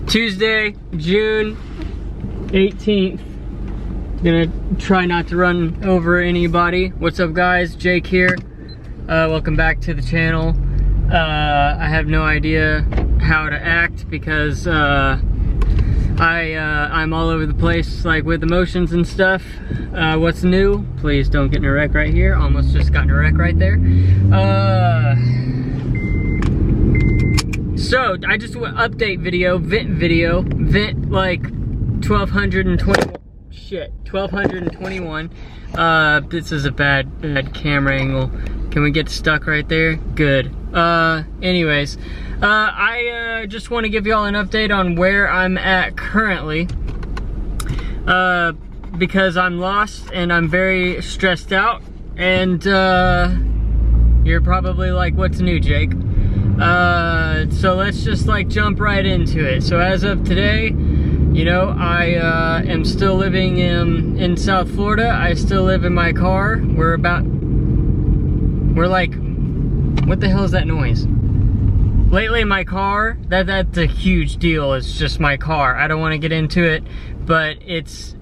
Tuesday, June 18th. Gonna try not to run over anybody. What's up guys, Jake here. Welcome back to the channel. I have no idea how to act because I'm all over the place, like with emotions and stuff. What's new? Please don't get in a wreck right here. Almost just got in a wreck right there. So I just went update video, vent like 1221. This is a bad camera angle. Can we get stuck right there? Good. Anyways, I just want to give y'all an update on where I'm at currently. Because I'm lost and I'm very stressed out, and you're probably like, what's new, Jake? So let's just like jump right into it. So as of today, you know, I am still living in South Florida. I still live in my car. We're like, what the hell is that noise? Lately my car, that's a huge deal. It's just my car. I don't want to get into it, but it's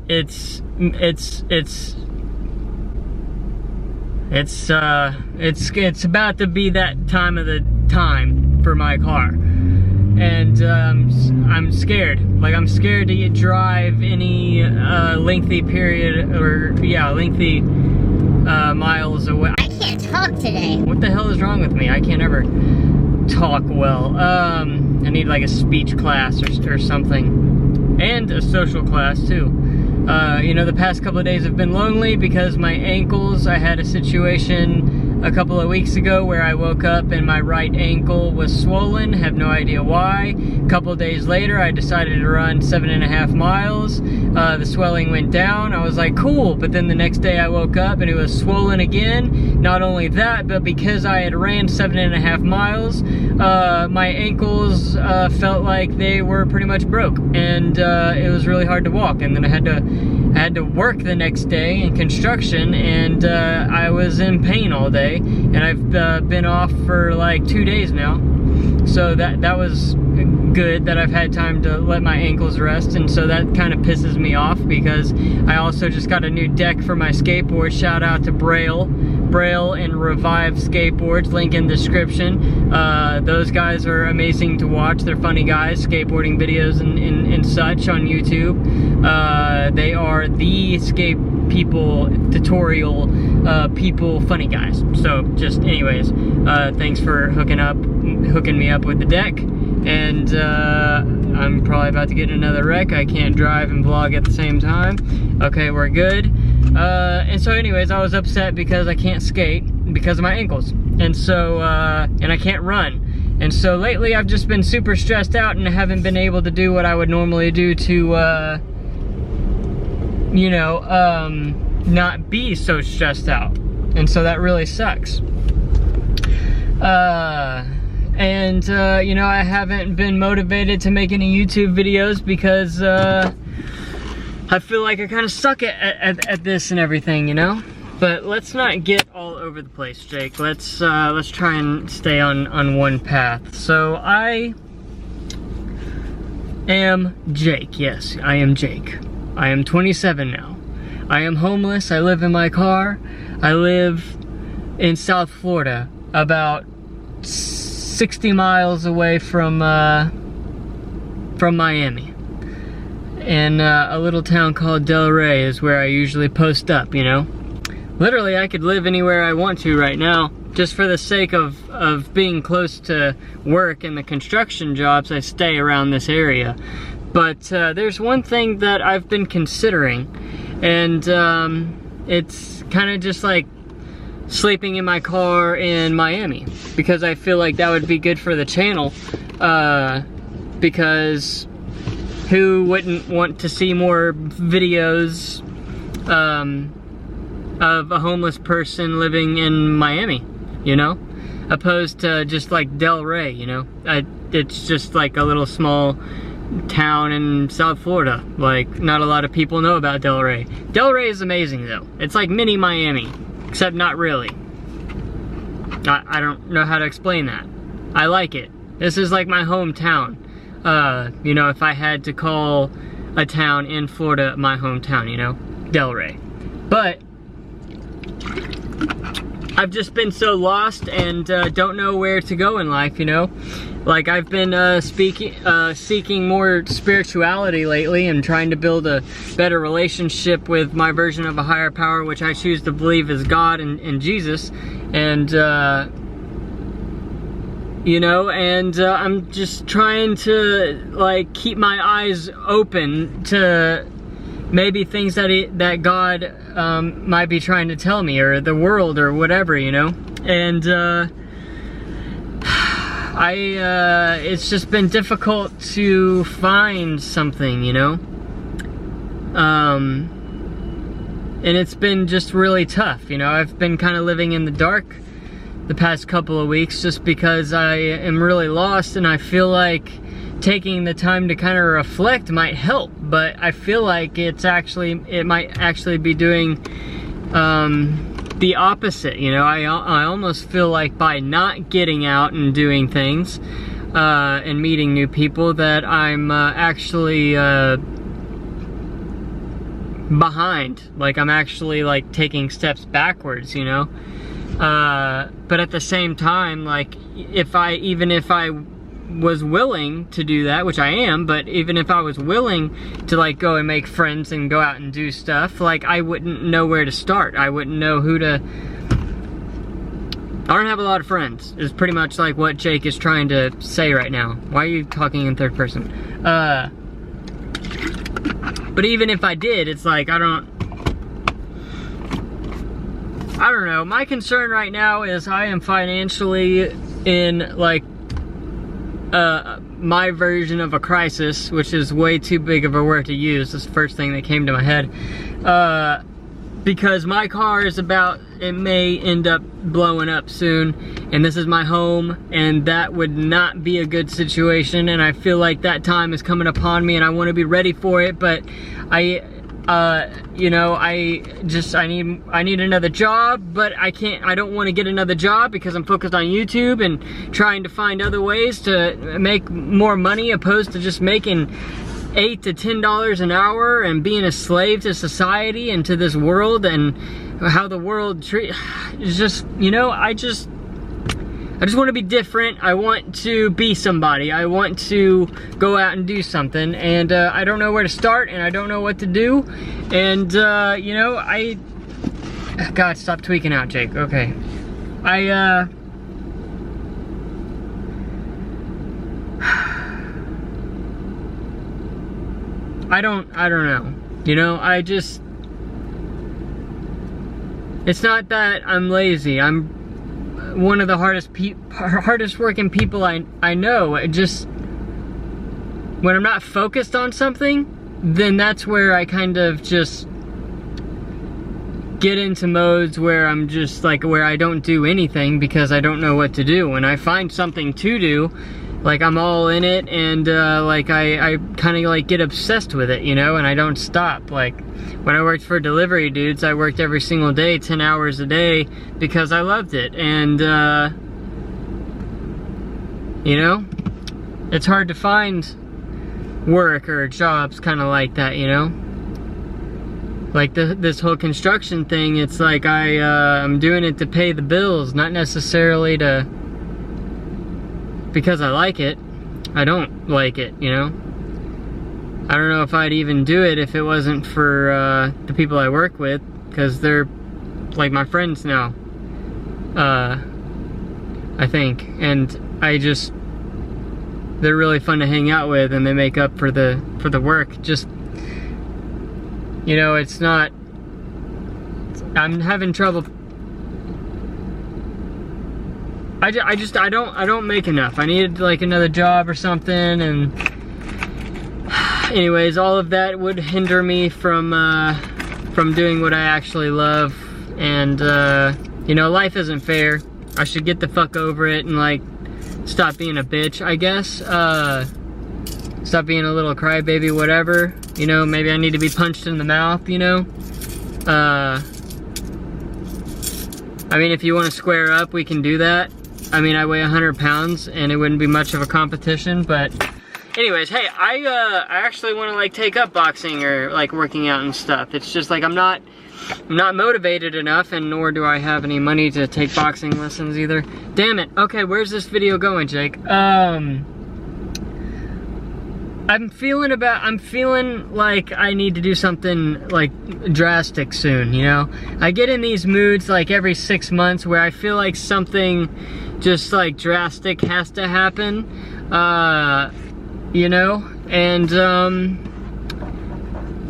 about to be that time of the time for my car, and I'm scared. Like, I'm scared to drive any lengthy period, or lengthy miles away. I can't talk today. What the hell is wrong with me? I can't ever talk well. I need like a speech class or something, and a social class too. You know, the past couple of days have been lonely because my ankles, I had a situation a couple of weeks ago where I woke up and my right ankle was swollen. Have no idea why. A couple of days later, I decided to run 7.5 miles. The swelling went down. I was like, cool. But then the next day I woke up and it was swollen again. Not only that, but because I had ran 7.5 miles, my ankles felt like they were pretty much broke, and it was really hard to walk. And then I had to work the next day in construction, and I was in pain all day, and I've been off for like 2 days now. So that was good that I've had time to let my ankles rest, and so that kind of pisses me off because I also just got a new deck for my skateboard. Shout out to Braille and Revive Skateboards, link in description. Those guys are amazing to watch. They're funny guys, skateboarding videos and such on YouTube. They are the skate people, tutorial people, funny guys. So just anyways, thanks for hooking me up with the deck. And I'm probably about to get in another wreck. I can't drive and vlog at the same time. Okay, we're good. And so anyways, I was upset because I can't skate because of my ankles. And so, and I can't run. And so lately I've just been super stressed out and haven't been able to do what I would normally do to, you know, not be so stressed out. And so that really sucks. And you know, I haven't been motivated to make any YouTube videos because I feel like I kind of suck at this and everything, you know? But let's not get all over the place, Jake. Let's try and stay on one path. So I am Jake. Yes, I am Jake. I am 27 now. I am homeless. I live in my car. I live in South Florida, about 60 miles away from Miami. In a little town called Del Rey is where I usually post up, you know? Literally, I could live anywhere I want to right now, just for the sake of being close to work and the construction jobs. I stay around this area. But there's one thing that I've been considering, and it's kind of just like sleeping in my car in Miami, because I feel like that would be good for the channel, because who wouldn't want to see more videos of a homeless person living in Miami, you know, opposed to just like Del Rey, you know? It's just like a little small town in South Florida. Like, not a lot of people know about Del Rey. Del Rey is amazing though. It's like mini Miami, except not really. I don't know how to explain that. I like it. This is like my hometown. You know, if I had to call a town in Florida my hometown, you know, Delray. But I've just been so lost and don't know where to go in life, you know? Like, I've been seeking more spirituality lately and trying to build a better relationship with my version of a higher power, which I choose to believe is God and Jesus. And, you know, and I'm just trying to, like, keep my eyes open to maybe things that God might be trying to tell me, or the world, or whatever, you know? And it's just been difficult to find something, you know? And it's been just really tough, you know? I've been kind of living in the dark the past couple of weeks just because I am really lost, and I feel like taking the time to kind of reflect might help, but I feel like it might actually be doing the opposite, you know? I almost feel like by not getting out and doing things and meeting new people that I'm actually behind. Like, I'm actually, like, taking steps backwards, you know? But at the same time, like, even if I was willing to do that, which I am, but even if I was willing to, like, go and make friends and go out and do stuff, like, I wouldn't know where to start. I wouldn't know who to... I don't have a lot of friends, is pretty much like what Jake is trying to say right now. Why are you talking in third person? But even if I did, it's like, I don't know. My concern right now is I am financially in, like, my version of a crisis, which is way too big of a word to use. That's the first thing that came to my head. Because my car is it may end up blowing up soon, and this is my home, and that would not be a good situation, and I feel like that time is coming upon me, and I want to be ready for it, but you know, I need another job, but I don't want to get another job because I'm focused on YouTube and trying to find other ways to make more money opposed to just making $8 to $10 an hour and being a slave to society and to this world and how the world is just, you know, I just want to be different. I want to be somebody. I want to go out and do something, and I don't know where to start, and I don't know what to do, and you know, God, stop tweaking out, Jake. Okay, I don't know. You know, it's not that I'm lazy. I'm one of the hardest working people I know. It just, when I'm not focused on something, then that's where I kind of just get into modes where I'm just like, where I don't do anything because I don't know what to do. When I find something to do, like, I'm all in it, and like I kind of like get obsessed with it, you know, and I don't stop. Like, when I worked for Delivery Dudes, I worked every single day, 10 hours a day, because I loved it. And you know, it's hard to find work or jobs kind of like that, you know? Like this whole construction thing, it's like I'm doing it to pay the bills, not necessarily because I like it. I don't like it, you know? I don't know if I'd even do it if it wasn't for the people I work with, because they're like my friends now, I think. And they're really fun to hang out with, and they make up for the work. Just, you know, it's not, I'm having trouble. I don't make enough. I need like another job or something, and anyways, all of that would hinder me from doing what I actually love. And you know, life isn't fair. I should get the fuck over it and like stop being a bitch, I guess. Stop being a little crybaby, whatever. You know, maybe I need to be punched in the mouth, you know? I mean, if you want to square up, we can do that. I mean, I weigh 100 pounds, and it wouldn't be much of a competition, but anyways, hey, I actually want to like take up boxing or like working out and stuff. It's just like I'm not motivated enough, and nor do I have any money to take boxing lessons either. Damn it. Okay, where's this video going, Jake? I'm feeling like I need to do something like drastic soon, you know? I get in these moods like every 6 months where I feel like something just like drastic has to happen, you know? And,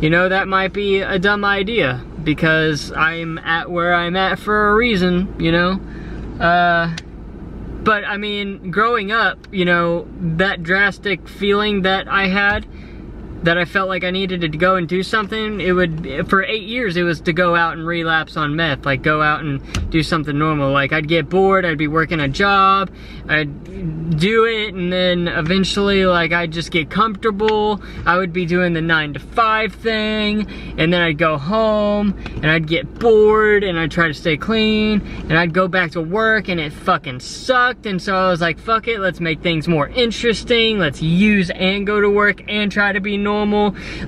you know, that might be a dumb idea because I'm at where I'm at for a reason, you know? But I mean, growing up, you know, that drastic feeling that I had, that I felt like I needed to go and do something, it would, for 8 years, it was to go out and relapse on meth, like go out and do something normal. Like I'd get bored, I'd be working a job, I'd do it, and then eventually, like I'd just get comfortable. I would be doing the 9-to-5 thing, and then I'd go home, and I'd get bored, and I'd try to stay clean, and I'd go back to work, and it fucking sucked, and so I was like, fuck it, let's make things more interesting, let's use and go to work and try to be normal.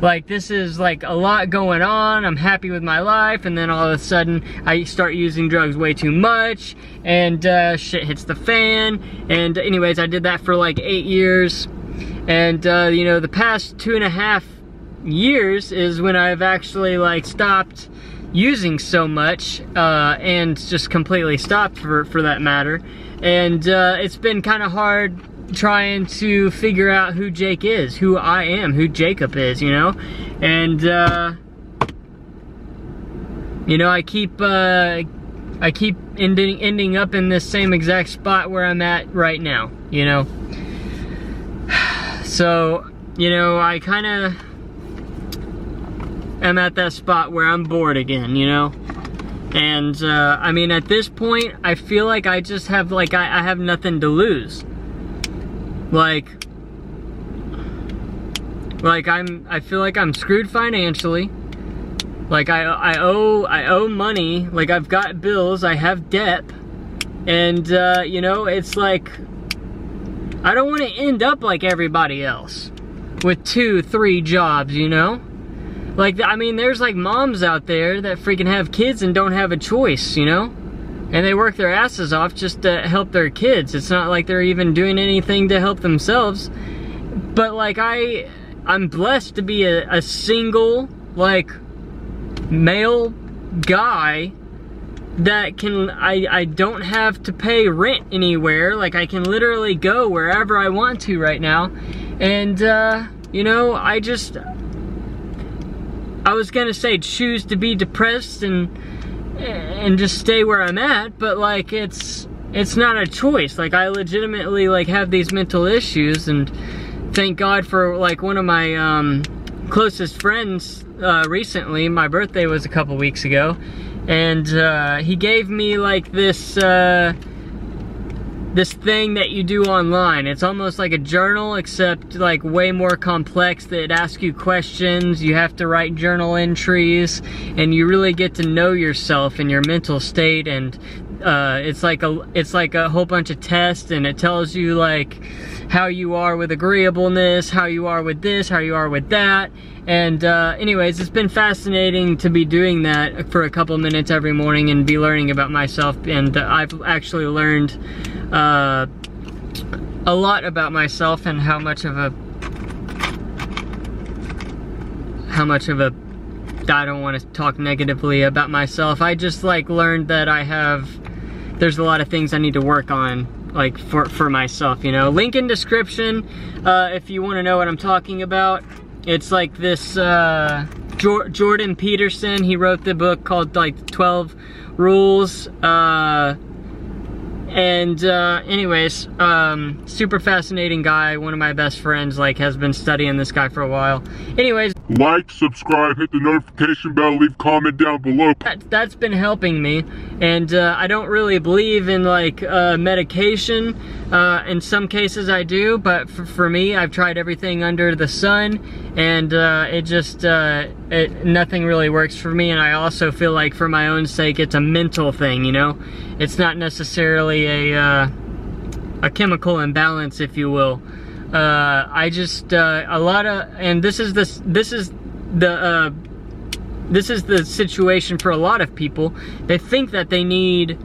Like, this is like a lot going on, I'm happy with my life, and then all of a sudden, I start using drugs way too much, and shit hits the fan. And anyways, I did that for like 8 years, and you know, the past 2.5 years is when I've actually like stopped using so much, and just completely stopped for that matter. And it's been kind of hard trying to figure out who Jake is, who I am, who Jacob is, you know? And you know, I keep ending up in this same exact spot where I'm at right now, you know? So, you know, I kind of am at that spot where I'm bored again, you know? And, I mean, at this point, I feel like I just have, like, I have nothing to lose. Like, I feel like I'm screwed financially. Like, I owe money, like, I've got bills, I have debt, and, you know, it's like, I don't want to end up like everybody else, with 2-3 jobs, you know? Like, I mean, there's, like, moms out there that freaking have kids and don't have a choice, you know? And they work their asses off just to help their kids. It's not like they're even doing anything to help themselves. But, like, I'm blessed to be a single, like, male guy that can, I don't have to pay rent anywhere. Like, I can literally go wherever I want to right now. And, you know, I was gonna say choose to be depressed and just stay where I'm at, but like it's not a choice. Like, I legitimately like have these mental issues, and thank God for like one of my closest friends recently. My birthday was a couple weeks ago, and he gave me like this thing that you do online. It's almost like a journal, except like way more complex. That it asks you questions, you have to write journal entries, and you really get to know yourself and your mental state. And it's like a whole bunch of tests, and it tells you like how you are with agreeableness, how you are with this, how you are with that. And anyways, it's been fascinating to be doing that for a couple minutes every morning and be learning about myself. And I've actually learned a lot about myself, and how much of a I don't want to talk negatively about myself. I just like learned that there's a lot of things I need to work on, like for myself, you know. Link in description if you want to know what I'm talking about. It's like this Jordan Peterson, he wrote the book called like 12 Rules. Anyways, super fascinating guy. One of my best friends like has been studying this guy for a while. Anyways, like, subscribe, hit the notification bell, leave a comment down below. That's been helping me. And I don't really believe in like medication. In some cases I do, but for me, I've tried everything under the sun, and nothing really works for me. And I also feel like for my own sake, it's a mental thing, you know? It's not necessarily a chemical imbalance, if you will. I just a lot of, and this is the situation for a lot of people. They think that they need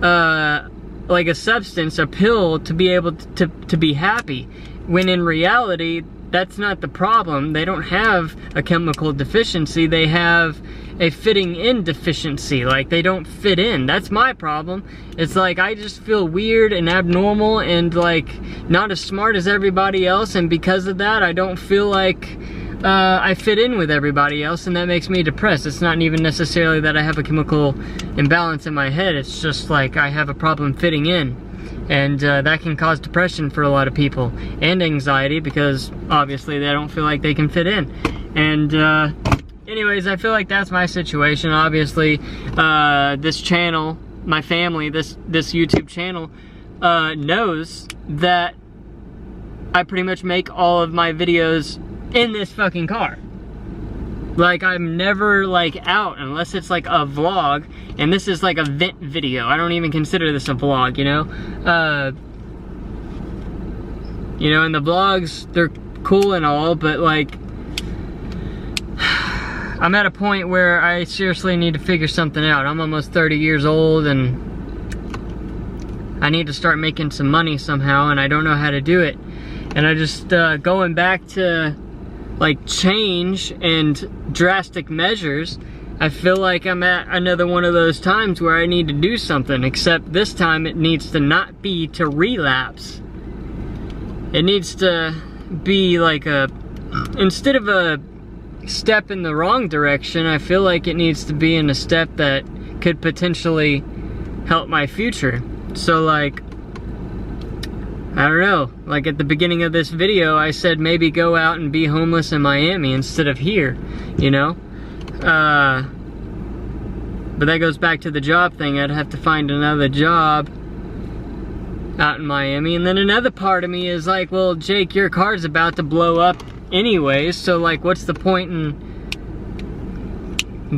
like a substance, a pill, to be able to be happy, when in reality that's not the problem. They don't have a chemical deficiency, they have a fitting in deficiency. Like, they don't fit in. That's my problem. It's like, I just feel weird and abnormal and like not as smart as everybody else, and because of that I don't feel like I fit in with everybody else, and that makes me depressed. It's not even necessarily that I have a chemical imbalance in my head, it's just like I have a problem fitting in. And that can cause depression for a lot of people, and anxiety, because obviously they don't feel like they can fit in. And anyways, I feel like that's my situation. Obviously, this channel, my family, this YouTube channel, knows that I pretty much make all of my videos in this fucking car. Like, I'm never like out unless it's like a vlog, and this is like a vent video. I don't even consider this a vlog, you know? You know, and the vlogs, they're cool and all, but like, I'm at a point where I seriously need to figure something out. I'm almost 30 years old, and I need to start making some money somehow, and I don't know how to do it. And I just, going back to like change and drastic measures, I feel like I'm at another one of those times where I need to do something, except this time it needs to not be to relapse. It needs to be like instead of a step in the wrong direction, I feel like it needs to be in a step that could potentially help my future. So like, I don't know, like at the beginning of this video I said maybe go out and be homeless in Miami instead of here, you know? But that goes back to the job thing. I'd have to find another job out in Miami. And then another part of me is like, well, Jake, your car's about to blow up anyways, so like what's the point in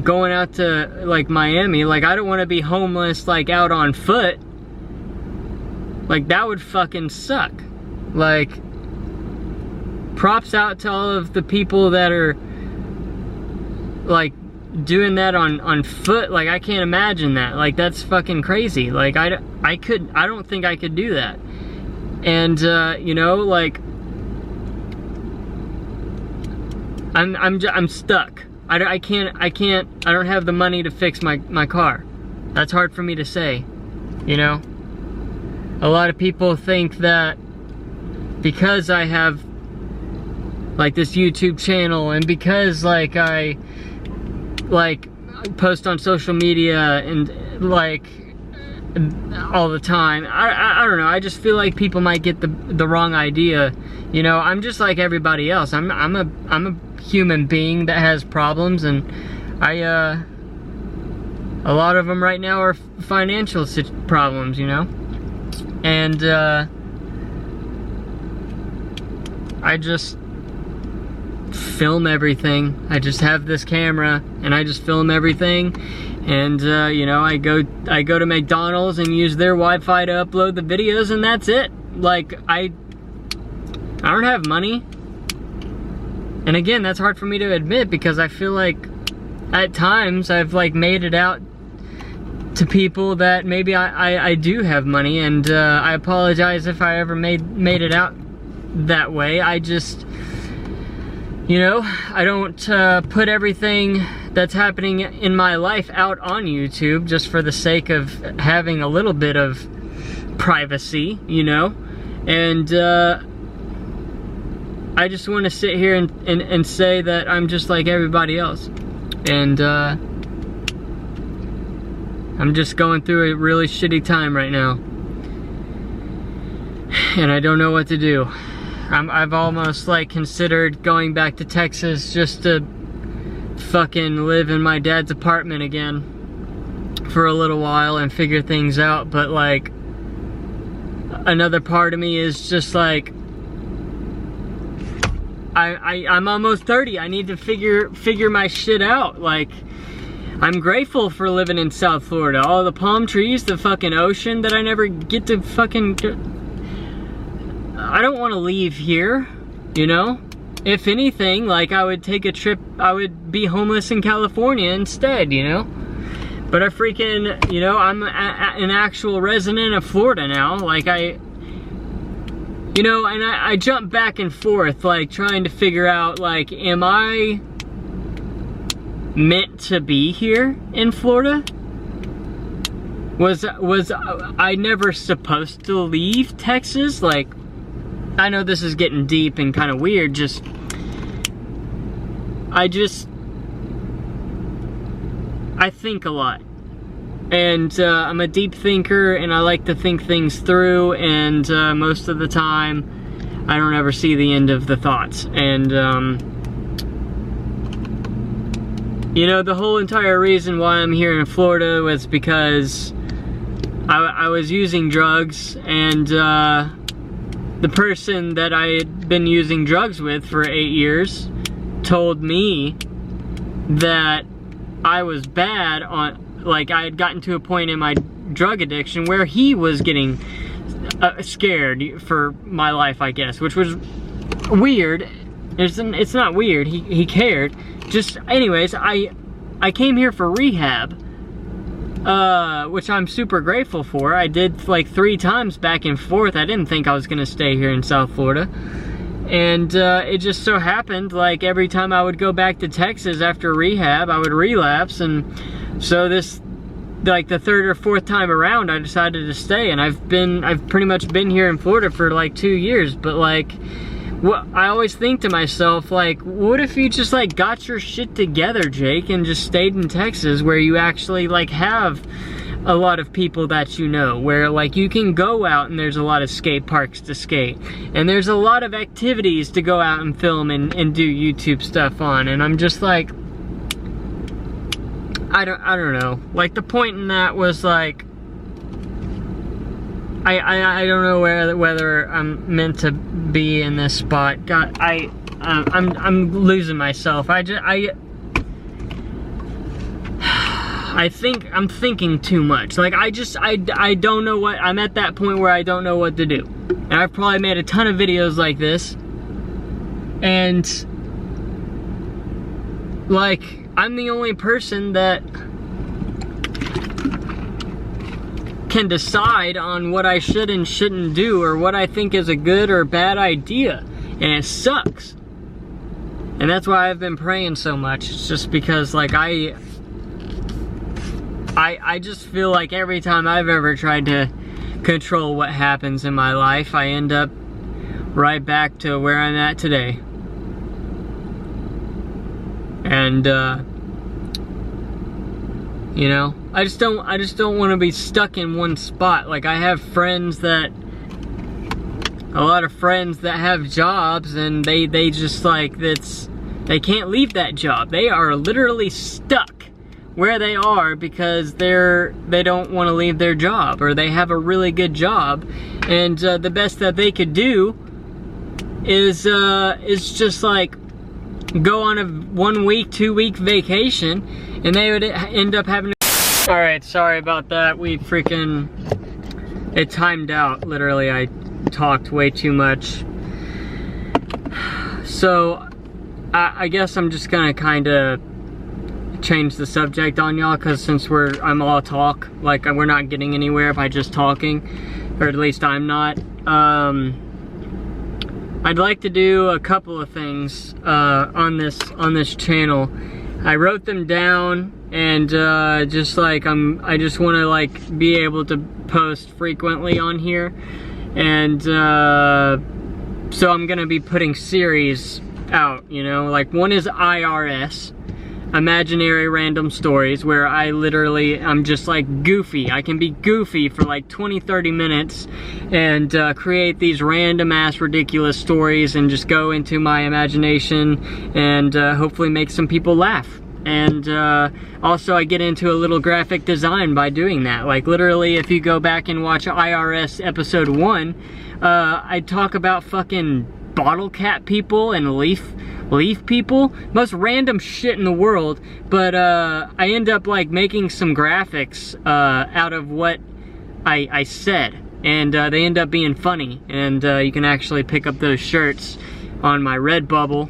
going out to like Miami? Like, I don't want to be homeless like out on foot. Like, that would fucking suck. Like, props out to all of the people that are like doing that on foot. Like, I can't imagine that. Like, that's fucking crazy. Like, I don't think I could do that. And you know, like, I'm stuck. I don't have the money to fix my car. That's hard for me to say, you know? A lot of people think that because I have like this YouTube channel, and because like I like post on social media and like all the time, I don't know, I just feel like people might get the wrong idea. You know, I'm just like everybody else. I'm a human being that has problems, and a lot of them right now are financial problems, you know? And I just film everything. I just have this camera and I just film everything. And you know, I go to McDonald's and use their Wi-Fi to upload the videos, and that's it. Like, I don't have money. And again, that's hard for me to admit, because I feel like at times I've like made it out to people that maybe I do have money, and I apologize if I ever made it out that way. I just, you know, I don't put everything that's happening in my life out on YouTube just for the sake of having a little bit of privacy, you know? And I just want to sit here and say that I'm just like everybody else. And I'm just going through a really shitty time right now, and I don't know what to do. I've almost like considered going back to Texas just to fucking live in my dad's apartment again for a little while and figure things out. But like, another part of me is just like, I'm almost 30. I need to figure my shit out. Like, I'm grateful for living in South Florida. All the palm trees, the fucking ocean that I never get to fucking... I don't want to leave here, you know? If anything, like, I would take a trip, I would be homeless in California instead, you know? But I freaking, you know, I'm an actual resident of Florida now. Like, you know, and I jump back and forth, like, trying to figure out, like, am I meant to be here in Florida? Was I never supposed to leave Texas? Like, I know this is getting deep and kind of weird, I think a lot. And I'm a deep thinker, and I like to think things through, and most of the time, I don't ever see the end of the thoughts. And, you know, the whole entire reason why I'm here in Florida was because I was using drugs, and the person that I had been using drugs with for 8 years told me that I was bad on, like, I had gotten to a point in my drug addiction where he was getting scared for my life, I guess, which was weird. It's not weird, he cared. Just, anyways, I came here for rehab, which I'm super grateful for. I did like 3 times back and forth. I didn't think I was gonna stay here in South Florida. And it just so happened, like, every time I would go back to Texas after rehab, I would relapse. And so this, like, the 3rd or 4th time around, I decided to stay. And I've pretty much been here in Florida for like 2 years. But, like, I always think to myself, like, what if you just, like, got your shit together, Jake, and just stayed in Texas, where you actually, like, have a lot of people that you know, where, like, you can go out and there's a lot of skate parks to skate, and there's a lot of activities to go out and film and do YouTube stuff on. And I'm just like, I don't know. Like, the point in that was, like, I don't know whether I'm meant to be in this spot. God, I'm losing myself. I think I'm thinking too much. Like, I don't know what, I'm at that point where I don't know what to do. And I've probably made a ton of videos like this. And, like, I'm the only person that can decide on what I should and shouldn't do, or what I think is a good or bad idea. And it sucks. And that's why I've been praying so much. It's just because, like, I just feel like every time I've ever tried to control what happens in my life, I end up right back to where I'm at today. And, you know, I just don't want to be stuck in one spot. Like, I have a lot of friends that have jobs, and they just, like, they can't leave that job. They are literally stuck where they are because they don't want to leave their job, or they have a really good job, and the best that they could do is just, like, go on a 1 week, 2 week vacation, and they would end up having to. All right, sorry about that. It timed out. Literally, I talked way too much. So I guess I'm just gonna kind of change the subject on y'all, because since I'm all talk, like, we're not getting anywhere by just talking, or at least I'm not. I'd like to do a couple of things on this channel. I wrote them down, and just, like, I just want to, like, be able to post frequently on here. And so I'm gonna be putting series out, you know, like, one is IRS, Imaginary Random Stories, where I'm just, like, goofy. I can be goofy for like 20-30 minutes and create these random ass ridiculous stories and just go into my imagination and hopefully make some people laugh. And also I get into a little graphic design by doing that. Like, literally, if you go back and watch IRS episode 1, I talk about fucking bottle cap people and leaf people, most random shit in the world, but I end up, like, making some graphics out of what I said. and they end up being funny, and you can actually pick up those shirts on my Redbubble,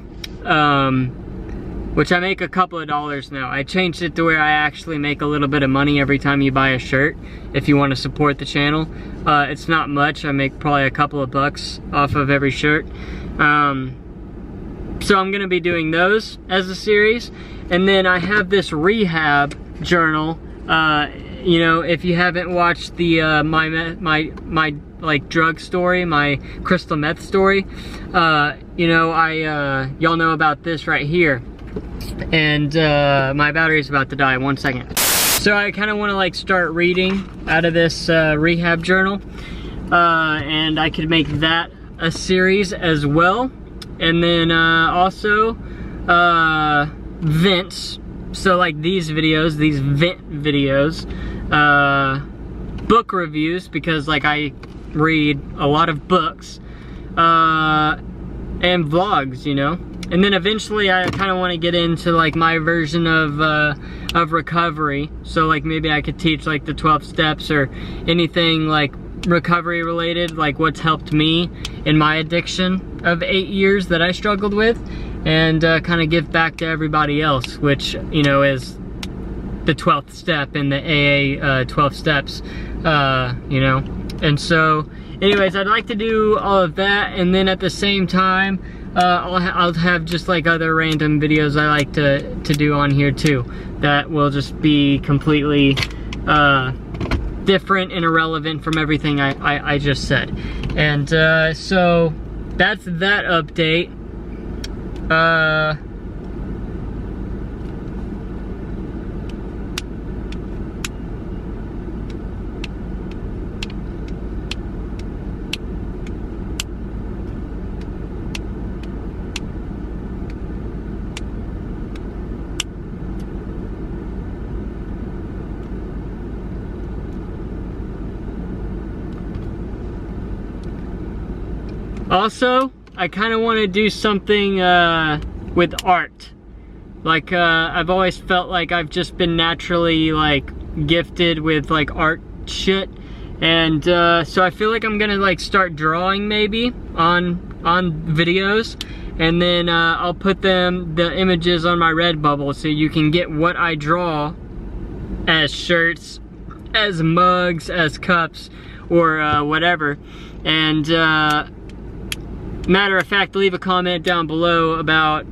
which I make a couple of dollars now. I changed it to where I actually make a little bit of money every time you buy a shirt if you want to support the channel. It's not much. I make probably a couple of bucks off of every shirt. So I'm gonna be doing those as a series, and then I have this rehab journal. You know, if you haven't watched the my like drug story, my crystal meth story, you know, y'all know about this right here, and my battery's about to die. 1 second. So I kind of want to like start reading out of this rehab journal, and I could make that a series as well. And then also vents, so like these videos, these vent videos, book reviews, because like I read a lot of books, and vlogs, you know. And then eventually I kind of want to get into like my version of recovery, so like maybe I could teach like the 12 steps or anything like recovery related, like what's helped me in my addiction of 8 years that I struggled with, and kind of give back to everybody else, which, you know, is the 12th step in the AA 12 steps, you know. And so anyways, I'd like to do all of that, and then at the same time I'll have just like other random videos I like to do on here too, that will just be completely different and irrelevant from everything I just said. And so that's that update. Also, I kind of want to do something with art. Like, I've always felt like I've just been naturally like gifted with like art shit, and so I feel like I'm gonna like start drawing maybe on videos, and then I'll put the images on my Redbubble, so you can get what I draw as shirts, as mugs, as cups, or whatever. And matter of fact, leave a comment down below about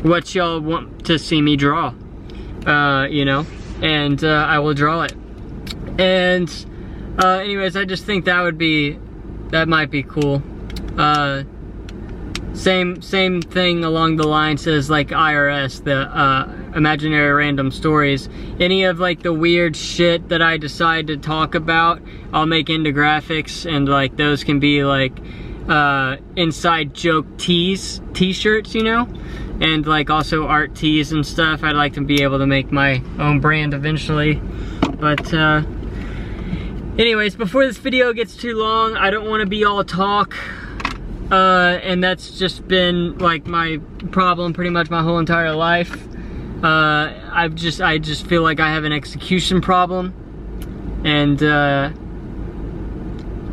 what y'all want to see me draw, you know, and I will draw it. And anyways, I just think that might be cool. Same thing along the lines as like IRS, the imaginary random stories. Any of like the weird shit that I decide to talk about, I'll make into graphics, and like those can be like inside joke t-shirts, you know, and like also art tees and stuff. I'd like to be able to make my own brand eventually. But anyways, before this video gets too long, I don't want to be all talk, and that's just been like my problem pretty much my whole entire life. I just feel like I have an execution problem, and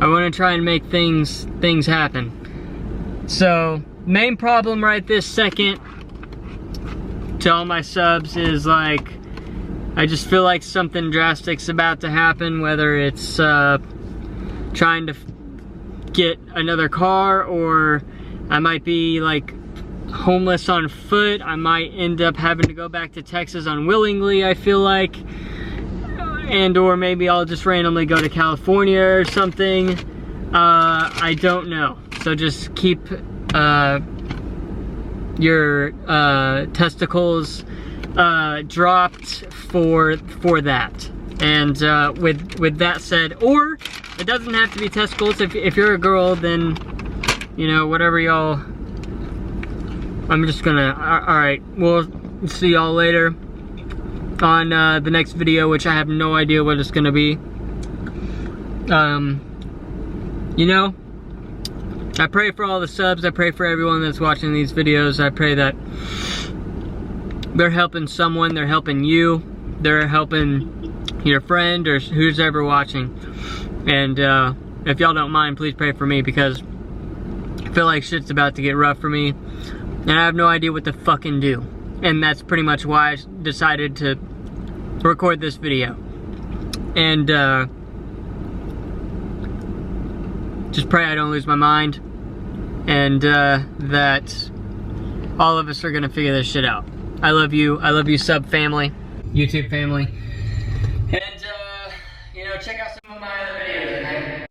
I want to try and make things happen. So main problem right this second to all my subs is like, I just feel like something drastic's about to happen, whether it's trying to get another car, or I might be like homeless on foot. I might end up having to go back to Texas unwillingly, I feel like, and or maybe I'll just randomly go to California or something. I don't know. So just keep your testicles dropped for that. And with that said, or it doesn't have to be testicles. If you're a girl, then, you know, whatever y'all. I'm just gonna, all right, we'll see y'all later on the next video, which I have no idea what it's gonna be. You know, I pray for all the subs. I pray for everyone that's watching these videos. I pray that they're helping someone, they're helping you, they're helping your friend or who's ever watching. And if y'all don't mind, please pray for me, because I feel like shit's about to get rough for me, and I have no idea what to fucking do. And that's pretty much why I decided to record this video. And just pray I don't lose my mind, and that all of us are gonna figure this shit out. I love you sub family, YouTube family. And you know, check out some of my other videos, okay?